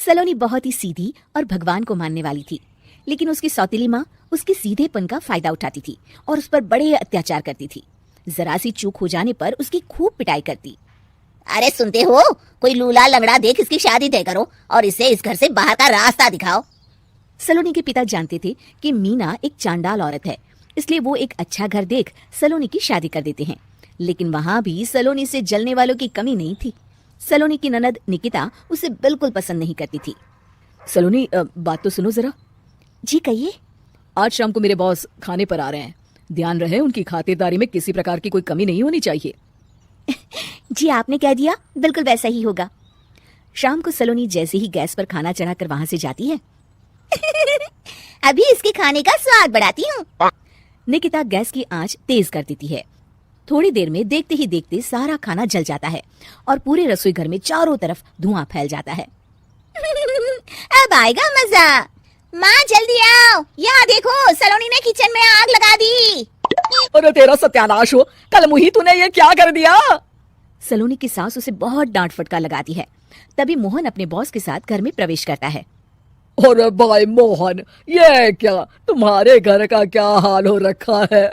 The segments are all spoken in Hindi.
सलोनी बहुत ही सीधी और भगवान को मानने वाली थी, लेकिन उसकी सौतेली माँ उसके सीधेपन का फायदा उठाती थी और उस पर बड़े अत्याचार करती थी। जरा सी चूक हो जाने पर उसकी खूब पिटाई करती। अरे सुनते हो, कोई लूला लंगड़ा देख इसकी शादी तय करो और इसे इस घर से बाहर का रास्ता दिखाओ। सलोनी के पिता जानते थे कि मीना एक चांडाल औरत है, इसलिए वो एक अच्छा घर देख सलोनी की शादी कर देते हैं। लेकिन वहाँ भी सलोनी से जलने वालों की कमी नहीं थी। सलोनी की ननद निकिता उसे बिल्कुल पसंद नहीं करती थी। सलोनी, बात तो सुनो जरा। जी कहिए। आज शाम को मेरे बॉस खाने पर आ रहे हैं, ध्यान रहे उनकी खातिरदारी में किसी प्रकार की कोई कमी नहीं होनी चाहिए। जी आपने कह दिया, बिल्कुल वैसा ही होगा। शाम को सलोनी जैसे ही गैस पर खाना चढ़ाकर वहां से जाती है अभी इसके खाने का स्वाद बढ़ाती हूँ। निकिता गैस की आंच तेज कर देती है। थोड़ी देर में देखते ही देखते सारा खाना जल जाता है और पूरे रसोई घर में चारों तरफ धुआं फैल जाता है। अब आएगा मजा। माँ जल्दी आओ, यहाँ देखो सलोनी ने किचन में आग लगा दी। अरे तेरा सत्यानाश हो, कल मुही तूने ये क्या कर दिया? सलोनी की सास उसे बहुत डांट फटकार लगाती है। तभी मोहन अपने बॉस के साथ घर में प्रवेश करता है। अरे भाई मोहन, ये क्या तुम्हारे घर का क्या हाल हो रखा है?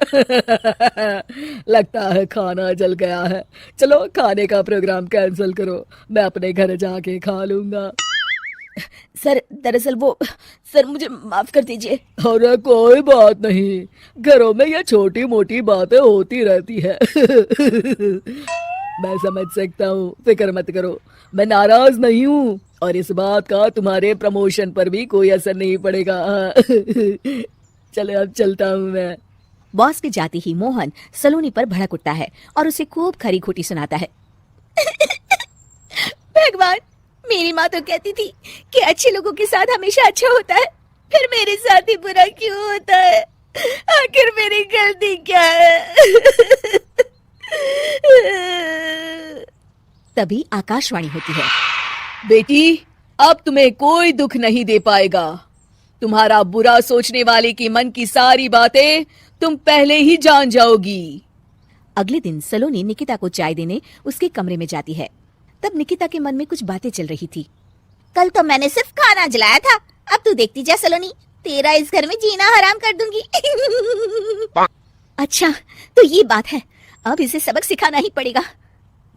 लगता है खाना जल गया है। चलो खाने का प्रोग्राम कैंसिल करो, मैं अपने घर जाके खा लूंगा। सर दरअसल सर मुझे माफ कर दीजिए। अरे कोई बात नहीं, घरों में ये छोटी मोटी बातें होती रहती है। मैं समझ सकता हूँ, फिक्र मत करो, मैं नाराज नहीं हूँ और इस बात का तुम्हारे प्रमोशन पर भी कोई असर नहीं पड़ेगा। चले अब चलता हूँ मैं। बॉस के जाते ही मोहन सलोनी पर भड़क उठता है और उसे खूब खरी खोटी सुनाता है। भगवान, मेरी माँ तो कहती थी कि अच्छे लोगों के साथ हमेशा अच्छा होता है, फिर मेरे साथ ही बुरा क्यों होता है? आखिर मेरी गलती क्या है? तभी आकाशवाणी होती है। बेटी, अब तुम्हें कोई दुख नहीं दे पाएगा। तुम्हारा बुरा सोचने वाले की मन की सारी बातें तुम पहले ही जान जाओगी। अगले दिन सलोनी निकिता को चाय देने उसके कमरे में जाती है। तब निकिता के मन में कुछ बातें चल रही थी। कल तो मैंने सिर्फ खाना जलाया था, अब तू देखती जा सलोनी, तेरा इस घर में जीना हराम कर दूंगी। अच्छा तो ये बात है, अब इसे सबक सिखाना ही पड़ेगा।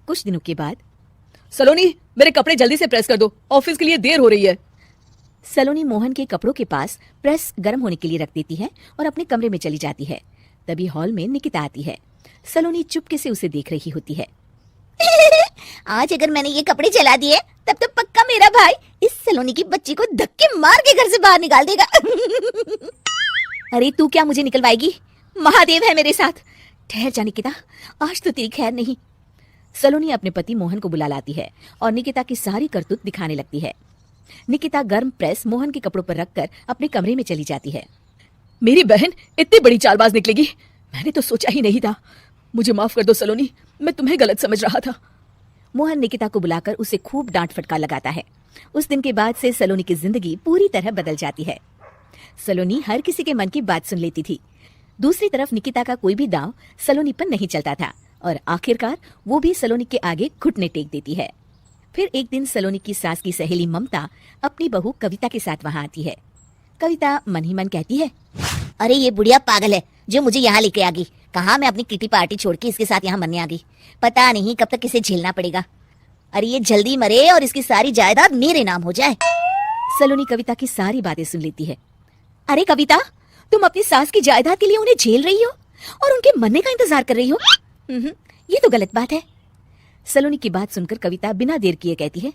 कुछ दिनों के बाद, सलोनी, मेरे कपड़े जल्दी से प्रेस कर दो, ऑफिस के लिए देर हो रही है। सलोनी मोहन के कपड़ों के पास प्रेस गर्म होने के लिए रख देती है और अपने कमरे में चली जाती है। तभी हॉल में निकिता आती है। सलोनी चुपके से उसे देख रही होती है। आज अगर मैंने ये कपड़े जला दिए तब तो पक्का मेरा भाई इस सलोनी की बच्ची को धक्के मार के घर से बाहर निकाल देगा। अरे तू क्या मुझे निकलवाएगी? महादेव है मेरे साथ। ठहर जा निकिता, आज तो तेरी खैर नहीं। सलोनी अपने पति मोहन को बुला लाती है और निकिता की सारी करतूत दिखाने लगती है। निकिता गर्म प्रेस मोहन के कपड़ों पर रखकर अपने कमरे में चली जाती है। मेरी बहन इतनी बड़ी चालबाज निकलेगी, मैंने तो सोचा ही नहीं था। मुझे माफ कर दो सलोनी, मैं तुम्हें गलत समझ रहा था। मोहन निकिता को बुलाकर उसे खूब डांट फटकार लगाता है। उस दिन के बाद से सलोनी की जिंदगी पूरी तरह बदल जाती है। सलोनी हर किसी के मन की बात सुन लेती थी। दूसरी तरफ निकिता का कोई भी दांव सलोनी पर नहीं चलता था और आखिरकार वो भी सलोनी के आगे घुटने टेक देती है। फिर एक दिन सलोनी की सास की सहेली ममता अपनी बहू कविता के साथ वहां आती है। कविता मन ही मन कहती है, अरे ये बुढ़िया पागल है जो मुझे यहाँ लेके आ गई। कहाँ मैं अपनी किटी पार्टी छोड़ के इसके साथ यहाँ मरने आ गई। पता नहीं कब तक इसे झेलना पड़ेगा। अरे ये जल्दी मरे और इसकी सारी जायदाद मेरे नाम हो जाए। सलोनी कविता की सारी बातें सुन लेती है। अरे कविता, तुम अपनी सास की जायदाद के लिए उन्हें झेल रही हो और उनके मरने का इंतजार कर रही हो? ये तो गलत बात है। सलोनी की बात सुनकर कविता बिना देर किए कहती है,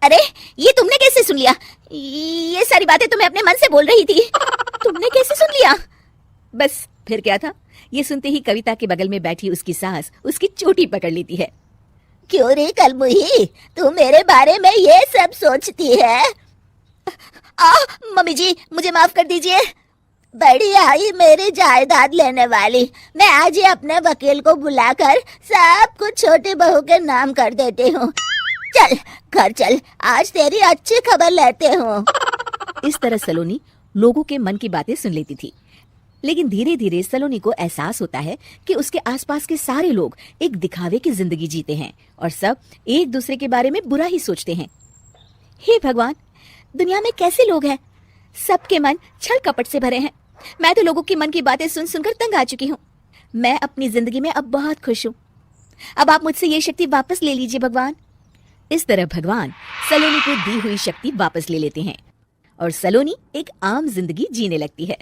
अरे ये तुमने कैसे सुन लिया? ये सारी बातें तुम्हें अपने मन से बोल रही थी। तुमने कैसे सुन लिया? बस फिर क्या था, ये सुनते ही कविता के बगल में बैठी उसकी सास उसकी चोटी पकड़ लेती है। क्यों रे कलमुही, तू मेरे बारे में ये सब सोचती है? मम्मी जी मुझे माफ कर दीजिए। बड़ी आई मेरी जायदाद लेने वाली, मैं आज ही अपने वकील को बुलाकर सब कुछ छोटी बहू के नाम कर देती हूँ। चल घर चल, आज तेरी अच्छी खबर लेते हूँ। इस तरह सलोनी लोगों के मन की बातें सुन लेती थी। लेकिन धीरे धीरे सलोनी को एहसास होता है कि उसके आसपास के सारे लोग एक दिखावे की जिंदगी जीते हैं और सब एक दूसरे के बारे में बुरा ही सोचते हैं। हे भगवान, दुनिया में कैसे लोग हैं? सबके मन छल कपट से भरे हैं। मैं तो लोगों के मन की बातें सुन सुनकर तंग आ चुकी हूँ। मैं अपनी जिंदगी में अब बहुत खुश हूँ। अब आप मुझसे ये शक्ति वापस ले लीजिए भगवान। इस तरह भगवान सलोनी को दी हुई शक्ति वापस ले लेते हैं और सलोनी एक आम जिंदगी जीने लगती है।